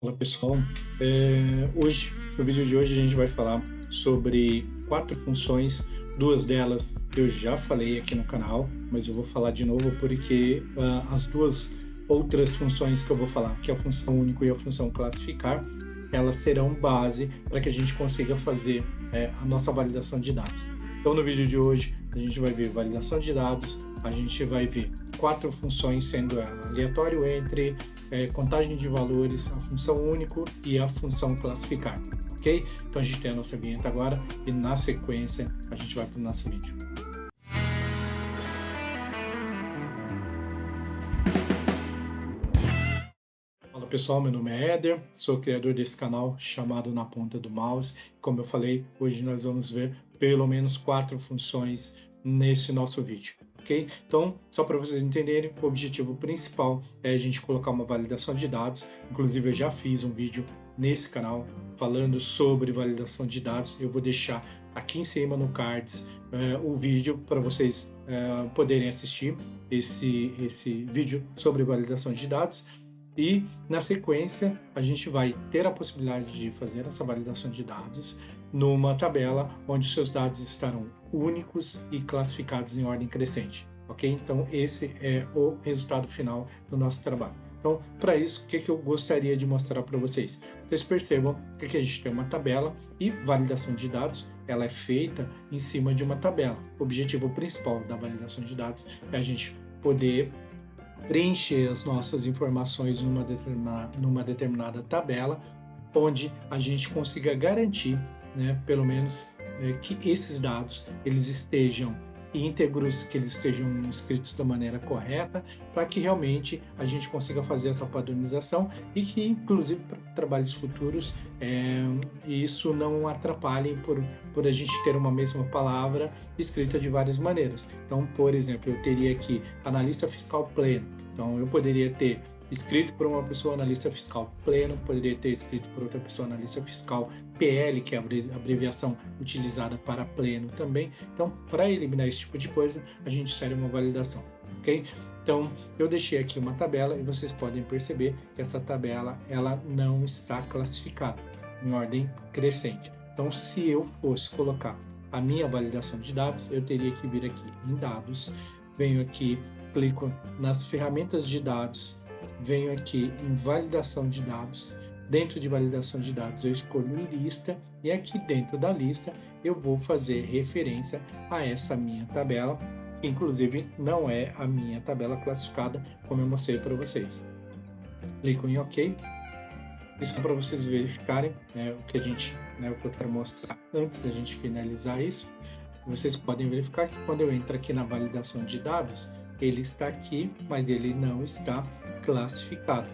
Olá pessoal, hoje, no vídeo de hoje a gente vai falar sobre 4 funções, 2 delas eu já falei aqui no canal, mas eu vou falar de novo porque as 2 outras funções que eu vou falar, que é a função único e a função classificar, elas serão base para que a gente consiga fazer a nossa validação de dados. Então no vídeo de hoje a gente vai ver validação de dados, a gente vai ver 4 funções, sendo aleatório, entre, contagem de valores, a função único e a função classificar, ok? Então a gente tem a nossa vinheta agora e na sequência a gente vai para o nosso vídeo. Fala pessoal, meu nome é Éder, sou o criador desse canal chamado Na Ponta do Mouse. Como eu falei, hoje nós vamos ver pelo menos 4 funções nesse nosso vídeo. Okay? Então, só para vocês entenderem, o objetivo principal é a gente colocar uma validação de dados. Inclusive, eu já fiz um vídeo nesse canal falando sobre validação de dados. Eu vou deixar aqui em cima no cards o vídeo para vocês poderem assistir esse vídeo sobre validação de dados. E, na sequência, a gente vai ter a possibilidade de fazer essa validação de dados numa tabela onde os seus dados estarão únicos e classificados em ordem crescente, ok? Então, esse é o resultado final do nosso trabalho. Então, para isso, o que eu gostaria de mostrar para vocês? Vocês percebam que aqui a gente tem uma tabela e validação de dados, ela é feita em cima de uma tabela. O objetivo principal da validação de dados é a gente poder preencher as nossas informações numa determinada tabela, onde a gente consiga garantir, né, pelo menos que esses dados eles estejam íntegros, que eles estejam escritos da maneira correta, para que realmente a gente consiga fazer essa padronização e que, inclusive, para trabalhos futuros, isso não atrapalhe por a gente ter uma mesma palavra escrita de várias maneiras. Então, por exemplo, eu teria aqui analista fiscal pleno. Então, eu poderia ter escrito por uma pessoa analista fiscal pleno, poderia ter escrito por outra pessoa analista fiscal PL, que é a abreviação utilizada para pleno também. Então, para eliminar esse tipo de coisa, a gente insere uma validação, ok? Então, eu deixei aqui uma tabela e vocês podem perceber que essa tabela ela não está classificada em ordem crescente. Então, se eu fosse colocar a minha validação de dados, eu teria que vir aqui em dados, venho aqui, clico nas ferramentas de dados, venho aqui em validação de dados. Dentro de validação de dados eu escolho lista e aqui dentro da lista eu vou fazer referência a essa minha tabela, que inclusive não é a minha tabela classificada como eu mostrei para vocês. Clico em OK. Isso para vocês verificarem o que eu quero mostrar antes da gente finalizar isso. Vocês podem verificar que quando eu entro aqui na validação de dados, ele está aqui, mas ele não está classificado.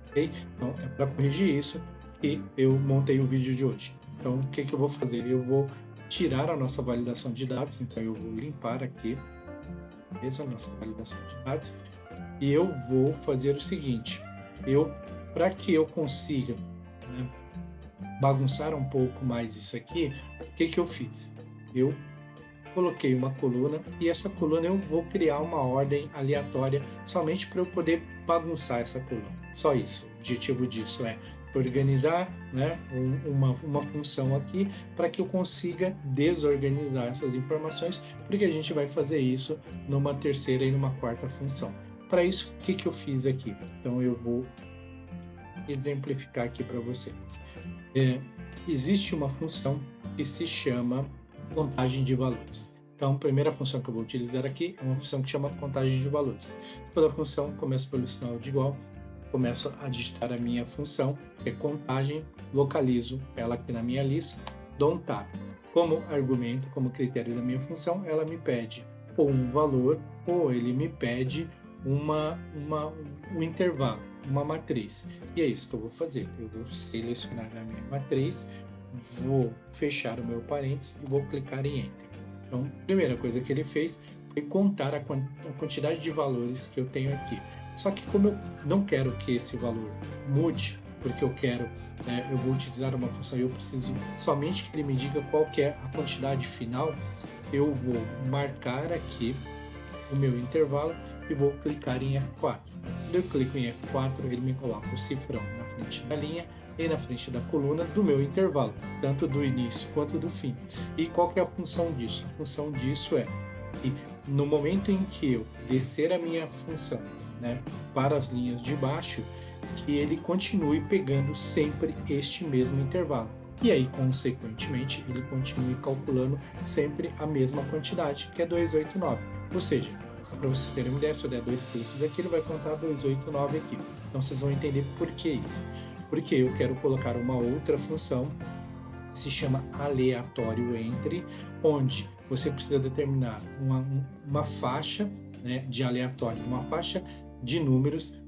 Okay? Então, é para corrigir isso que eu montei o vídeo de hoje. Então, o que eu vou fazer? Eu vou tirar a nossa validação de dados, então eu vou limpar aqui essa nossa validação de dados e eu vou fazer o seguinte, para que eu consiga bagunçar um pouco mais isso aqui, o que eu fiz? Eu coloquei uma coluna e essa coluna eu vou criar uma ordem aleatória somente para eu poder bagunçar essa coluna. Só isso. O objetivo disso é organizar uma função aqui para que eu consiga desorganizar essas informações, porque a gente vai fazer isso numa terceira e numa quarta função. Para isso, o que eu fiz aqui? Então eu vou exemplificar aqui para vocês. Existe uma função que se chama contagem de valores. Então, a primeira função que eu vou utilizar aqui é uma função que chama contagem de valores. Toda função começa pelo sinal de igual, começo a digitar a minha função, que é contagem, localizo ela aqui na minha lista, dou um tab. Como argumento, como critério da minha função, ela me pede ou um valor, ou ele me pede um intervalo, uma matriz. E é isso que eu vou fazer. Eu vou selecionar a minha matriz, vou fechar o meu parênteses e vou clicar em Enter. Então, a primeira coisa que ele fez foi contar a quantidade de valores que eu tenho aqui. Só que como eu não quero que esse valor mude, porque eu vou utilizar uma função e eu preciso somente que ele me diga qual que é a quantidade final, eu vou marcar aqui o meu intervalo e vou clicar em F4. Quando eu clico em F4, ele me coloca o cifrão na frente da linha e na frente da coluna do meu intervalo, tanto do início quanto do fim. E qual que é a função disso? A função disso é que no momento em que eu descer a minha função, né, para as linhas de baixo, que ele continue pegando sempre este mesmo intervalo. E aí, consequentemente, ele continue calculando sempre a mesma quantidade, que é 289. Ou seja, só para vocês terem uma ideia, se eu der 2 cliques aqui, ele vai contar 289 aqui. Então, vocês vão entender por que isso. Porque eu quero colocar uma outra função, que se chama aleatório entre, onde você precisa determinar uma faixa, né, de aleatório, uma faixa de números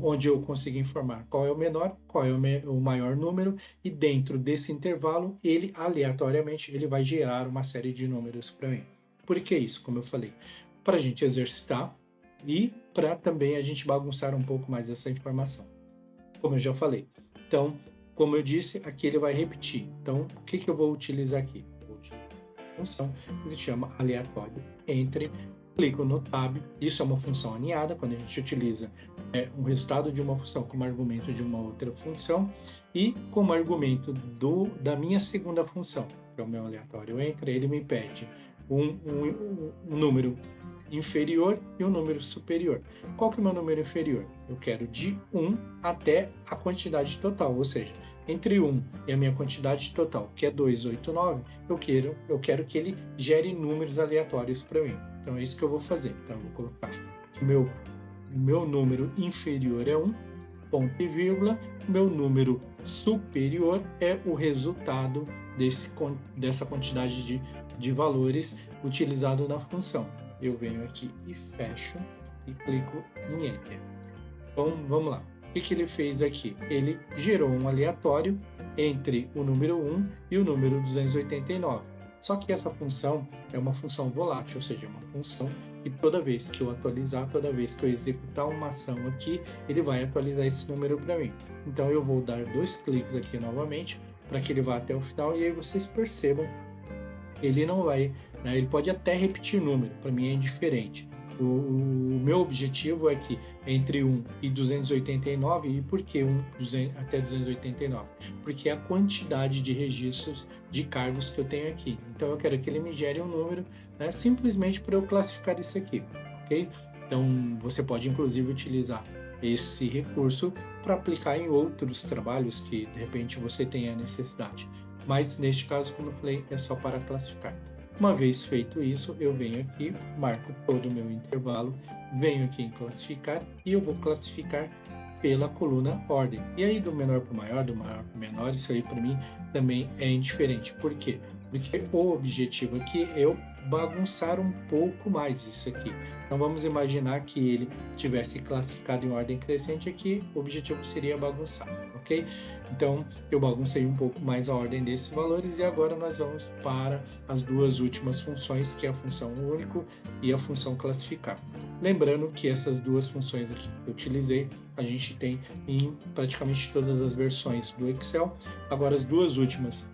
onde eu consigo informar qual é o menor, qual é o maior número, e dentro desse intervalo, ele aleatoriamente ele vai gerar uma série de números para mim. Por que isso? Como eu falei, para a gente exercitar e para também a gente bagunçar um pouco mais essa informação, como eu já falei. Então, como eu disse, aqui ele vai repetir. Então, o que eu vou utilizar aqui? Vou utilizar uma função que se chama aleatório entre. Clico no Tab, isso é uma função aninhada, quando a gente utiliza um resultado de uma função como argumento de uma outra função e como argumento da minha segunda função, que é o meu aleatório entre, ele me pede um número inferior e um número superior. Qual que é o meu número inferior? Eu quero de 1 até a quantidade total, ou seja, entre 1 e a minha quantidade total, que é 289, eu quero que ele gere números aleatórios para mim. Então é isso que eu vou fazer. Então eu vou colocar que meu número inferior é 1, ponto e vírgula, meu número superior é o resultado dessa quantidade de valores utilizado na função. Eu venho aqui e fecho e clico em Enter. Então vamos lá. O que ele fez aqui? Ele gerou um aleatório entre o número 1 e o número 289. Só que essa função é uma função volátil, ou seja, é uma função que toda vez que eu atualizar, toda vez que eu executar uma ação aqui, ele vai atualizar esse número para mim. Então eu vou dar 2 cliques aqui novamente para que ele vá até o final e aí vocês percebam, ele não vai, né, ele pode até repetir número, para mim é indiferente. O meu objetivo é que entre 1 e 289, e por que 1 até 289? Porque é a quantidade de registros de cargos que eu tenho aqui. Então eu quero que ele me gere um número, né, simplesmente para eu classificar isso aqui, ok? Então você pode inclusive utilizar esse recurso para aplicar em outros trabalhos que de repente você tenha necessidade. Mas neste caso, como eu falei, é só para classificar. Uma vez feito isso, eu venho aqui, marco todo o meu intervalo, venho aqui em classificar e eu vou classificar pela coluna ordem. E aí do menor para o maior, do maior para o menor, isso aí para mim também é indiferente. Por quê? Porque o objetivo aqui é eu bagunçar um pouco mais isso aqui. Então vamos imaginar que ele tivesse classificado em ordem crescente aqui, o objetivo seria bagunçar, ok? Então eu baguncei um pouco mais a ordem desses valores e agora nós vamos para as duas últimas funções, que é a função único e a função classificar. Lembrando que essas duas funções aqui que eu utilizei, a gente tem em praticamente todas as versões do Excel. Agora as duas últimas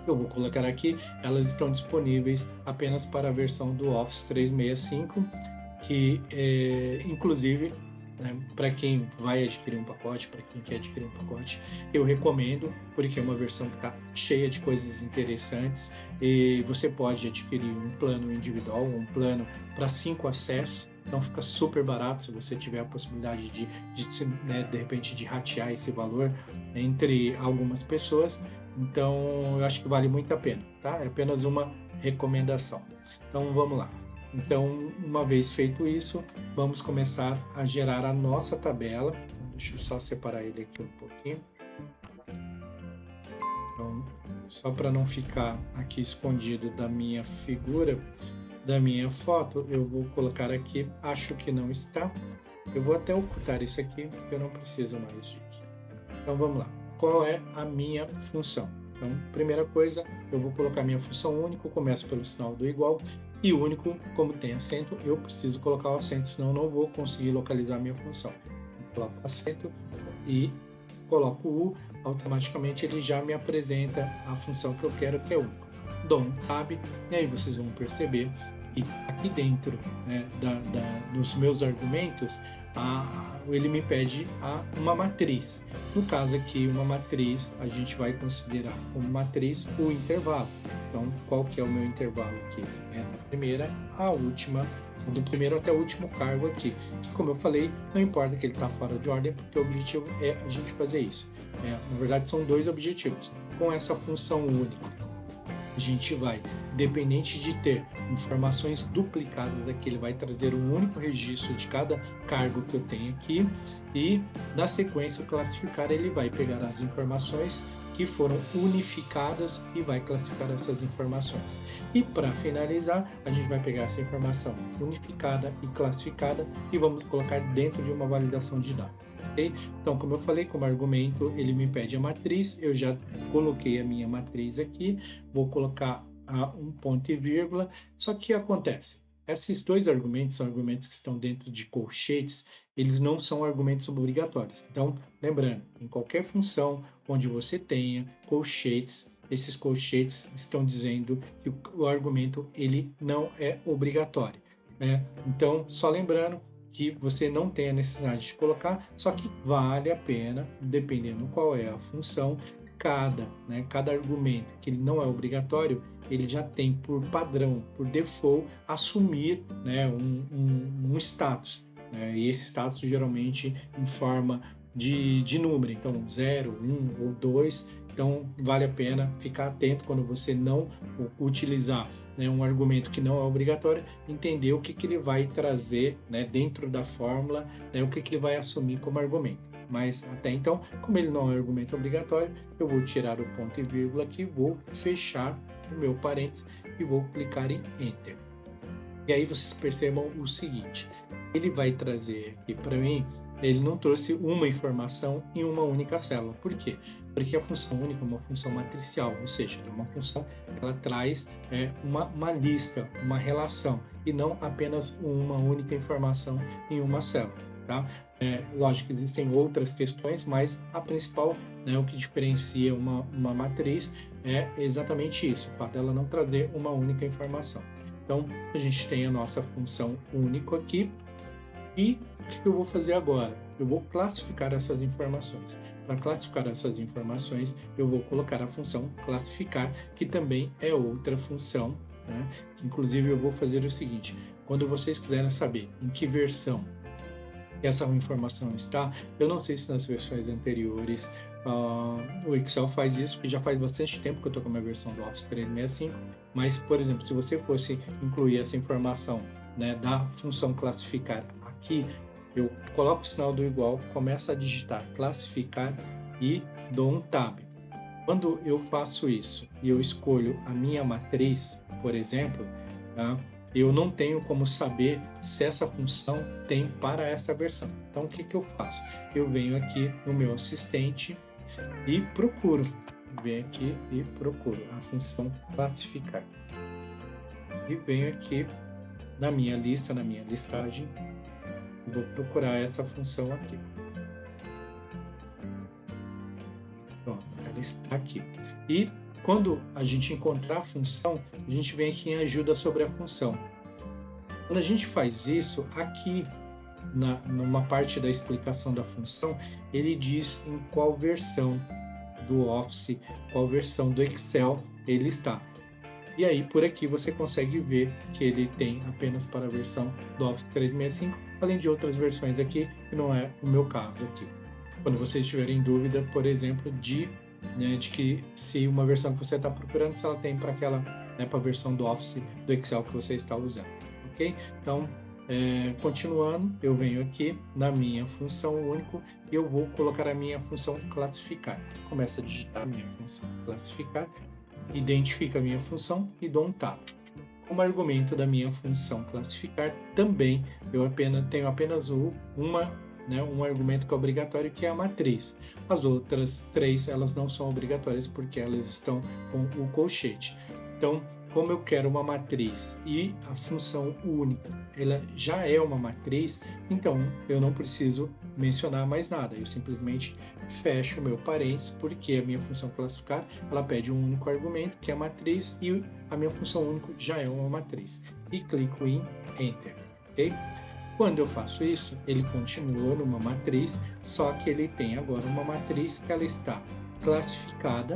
eu vou colocar aqui, elas estão disponíveis apenas para a versão do Office 365, que inclusive, né, para quem vai adquirir um pacote, para quem quer adquirir um pacote, eu recomendo, porque é uma versão que está cheia de coisas interessantes e você pode adquirir um plano individual, um plano para 5 acessos. Então fica super barato se você tiver a possibilidade de repente de ratear esse valor entre algumas pessoas. Então eu acho que vale muito a pena, tá? É apenas uma recomendação. Então vamos lá. Então, uma vez feito isso, vamos começar a gerar a nossa tabela. Deixa eu só separar ele aqui um pouquinho. Então, só para não ficar aqui escondido da minha figura, da minha foto, eu vou colocar aqui, acho que não está. Eu vou até ocultar isso aqui, porque eu não preciso mais disso. Então vamos lá. Qual é a minha função? Então, primeira coisa, eu vou colocar minha função único, começo pelo sinal do igual, e único, como tem acento, eu preciso colocar o acento, senão eu não vou conseguir localizar a minha função. Eu coloco acento e coloco o, automaticamente ele já me apresenta a função que eu quero, que é único. Dou um tab, e aí vocês vão perceber E aqui dentro, né, dos meus argumentos, ele me pede uma matriz. No caso aqui, uma matriz, a gente vai considerar como matriz o intervalo. Então, qual que é o meu intervalo aqui? É da primeira à última, do primeiro até o último cargo aqui. Que, como eu falei, não importa que ele está fora de ordem, porque o objetivo é a gente fazer isso. Na verdade, são dois objetivos. Com essa função única, a gente vai, independente de ter informações duplicadas aqui, ele vai trazer um único registro de cada cargo que eu tenho aqui e, na sequência, classificar, ele vai pegar as informações que foram unificadas e vai classificar essas informações. E, para finalizar, a gente vai pegar essa informação unificada e classificada e vamos colocar dentro de uma validação de dados. Okay? Então, como eu falei, como argumento, ele me pede a matriz, eu já coloquei a minha matriz aqui, vou colocar um ponto e vírgula, só que acontece, esses dois argumentos são argumentos que estão dentro de colchetes, eles não são argumentos obrigatórios. Então, lembrando, em qualquer função onde você tenha colchetes, esses colchetes estão dizendo que o argumento ele não é obrigatório, né? Então, só lembrando que você não tem a necessidade de colocar, só que vale a pena, dependendo qual é a função, cada argumento que ele não é obrigatório, ele já tem por padrão, por default, assumir, né, um status. Né? E esse status geralmente em forma de número, então 0, 1 ou 2. Então, vale a pena ficar atento quando você não utilizar, né, um argumento que não é obrigatório, entender o que ele vai trazer, né, dentro da fórmula, né, o que ele vai assumir como argumento. Mas até então, como ele não é argumento obrigatório, eu vou tirar o ponto e vírgula aqui, vou fechar o meu parênteses e vou clicar em Enter. E aí vocês percebam o seguinte, ele vai trazer aqui para mim, ele não trouxe uma informação em uma única célula. Por quê? Porque a função única é uma função matricial, ou seja, é uma função que ela traz uma lista, uma relação, e não apenas uma única informação em uma célula. Tá? Lógico que existem outras questões, mas a principal, né, o que diferencia uma matriz é exatamente isso, o fato dela não trazer uma única informação. Então, a gente tem a nossa função único aqui, e o que eu vou fazer agora? Eu vou classificar essas informações. Para classificar essas informações, eu vou colocar a função classificar, que também é outra função, né? Inclusive, eu vou fazer o seguinte, quando vocês quiserem saber em que versão essa informação está, eu não sei se nas versões anteriores o Excel faz isso, porque já faz bastante tempo que eu estou com a minha versão do Office 365, mas, por exemplo, se você fosse incluir essa informação, né, da função classificar aqui, eu coloco o sinal do igual, começo a digitar classificar e dou um tab. Quando eu faço isso e eu escolho a minha matriz, por exemplo, tá, eu não tenho como saber se essa função tem para esta versão. Então, o que eu faço? Eu venho aqui no meu assistente e procuro. Venho aqui e procuro a função classificar. E venho aqui na minha lista, na minha listagem, vou procurar essa função aqui. Pronto, ela está aqui. E quando a gente encontrar a função, a gente vem aqui em ajuda sobre a função. Quando a gente faz isso, aqui numa parte da explicação da função, ele diz em qual versão do Office, qual versão do Excel ele está. E aí, por aqui, você consegue ver que ele tem apenas para a versão do Office 365, além de outras versões aqui, que não é o meu caso aqui. Quando vocês tiverem dúvida, por exemplo, de que se uma versão que você está procurando, se ela tem para aquela, né, para a versão do Office do Excel que você está usando, ok? Então, continuando, eu venho aqui na minha função único e eu vou colocar a minha função classificar. Começo a digitar a minha função classificar, identifico a minha função e dou um tab. Como argumento da minha função classificar, também eu tenho apenas um argumento que é obrigatório, que é a matriz. As outras três, elas não são obrigatórias porque elas estão com o colchete. Então, como eu quero uma matriz e a função única, ela já é uma matriz, então eu não preciso mencionar mais nada. Eu simplesmente fecho o meu parênteses, porque a minha função classificar, ela pede um único argumento, que é a matriz, e a minha função única já é uma matriz. E clico em Enter, ok? Quando eu faço isso, ele continua numa matriz, só que ele tem agora uma matriz que ela está classificada.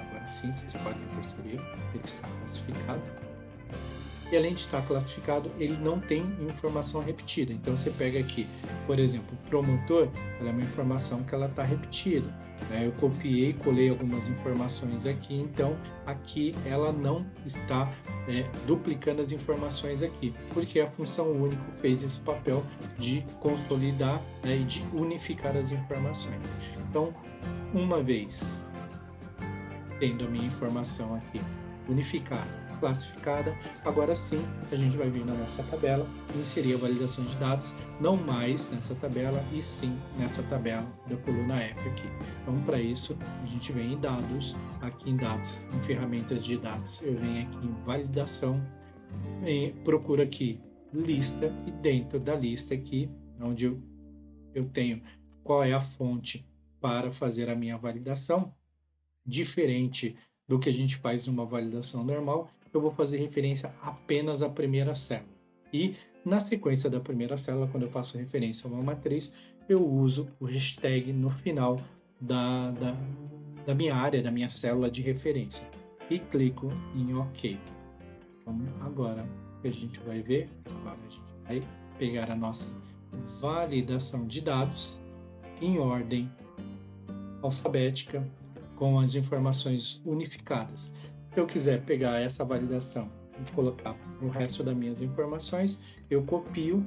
Agora sim, vocês podem perceber, ele está classificado. E além de estar classificado, ele não tem informação repetida. Então você pega aqui, por exemplo, promotor, ela é uma informação que ela está repetida. Eu copiei e colei algumas informações aqui, então aqui ela não está duplicando as informações aqui, porque a função único fez esse papel de consolidar e de unificar as informações. Então, uma vez tendo a minha informação aqui unificada, classificada, agora sim a gente vai vir na nossa tabela e inserir a validação de dados, não mais nessa tabela e sim nessa tabela da coluna F aqui. Então, para isso, a gente vem em dados, aqui em dados, em ferramentas de dados, eu venho aqui em validação, e procuro aqui lista, e dentro da lista aqui, onde eu tenho qual é a fonte para fazer a minha validação, diferente do que a gente faz numa validação normal, eu vou fazer referência apenas à primeira célula. E na sequência da primeira célula, quando eu faço referência a uma matriz, eu uso o hashtag no final da minha área, da minha célula de referência. E clico em OK. Então, agora a gente vai ver, agora a gente vai pegar a nossa validação de dados em ordem alfabética, com as informações unificadas. Se eu quiser pegar essa validação e colocar o resto das minhas informações, eu copio,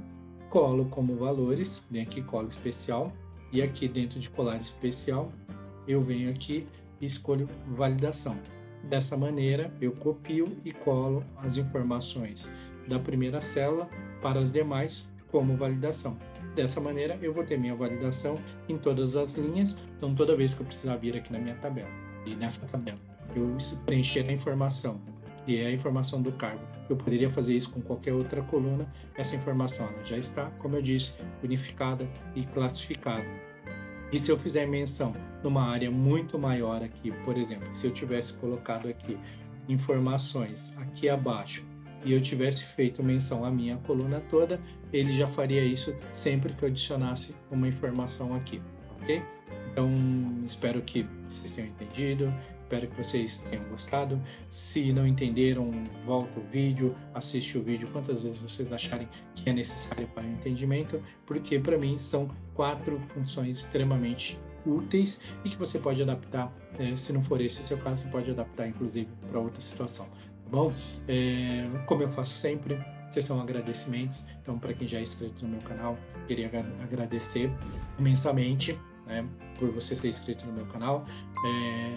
colo como valores, venho aqui cola especial, e aqui dentro de colar especial, eu venho aqui e escolho validação. Dessa maneira, eu copio e colo as informações da primeira célula para as demais como validação. Dessa maneira, eu vou ter minha validação em todas as linhas, então toda vez que eu precisar vir aqui na minha tabela, e nessa tabela, eu preencher a informação, que é a informação do cargo. Eu poderia fazer isso com qualquer outra coluna, essa informação ela já está, como eu disse, unificada e classificada. E se eu fizer menção numa área muito maior aqui, por exemplo, se eu tivesse colocado aqui informações aqui abaixo, e eu tivesse feito menção à minha coluna toda, ele já faria isso sempre que eu adicionasse uma informação aqui, ok? Então, espero que vocês tenham entendido, espero que vocês tenham gostado. Se não entenderam, volta o vídeo, assiste o vídeo quantas vezes vocês acharem que é necessário para o entendimento, porque para mim são 4 funções extremamente úteis e que você pode adaptar, se não for esse o seu caso, você pode adaptar inclusive para outra situação. Tá bom? Como eu faço sempre, esses são agradecimentos. Então, para quem já é inscrito no meu canal, queria agradecer imensamente, né, por você ser inscrito no meu canal.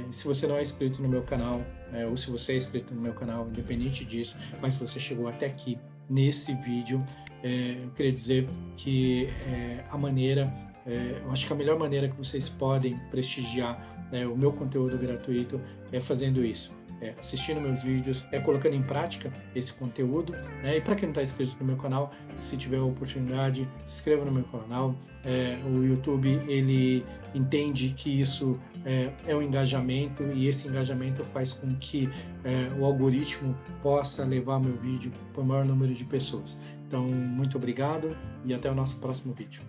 Se você não é inscrito no meu canal, ou se você é inscrito no meu canal, independente disso, mas se você chegou até aqui nesse vídeo, eu queria dizer que eu acho que a melhor maneira que vocês podem prestigiar o meu conteúdo gratuito é fazendo isso. Assistindo meus vídeos, colocando em prática esse conteúdo, né? E para quem não está inscrito no meu canal, se tiver a oportunidade, se inscreva no meu canal. O YouTube ele entende que isso é um engajamento e esse engajamento faz com que o algoritmo possa levar meu vídeo para o maior número de pessoas. Então, muito obrigado e até o nosso próximo vídeo.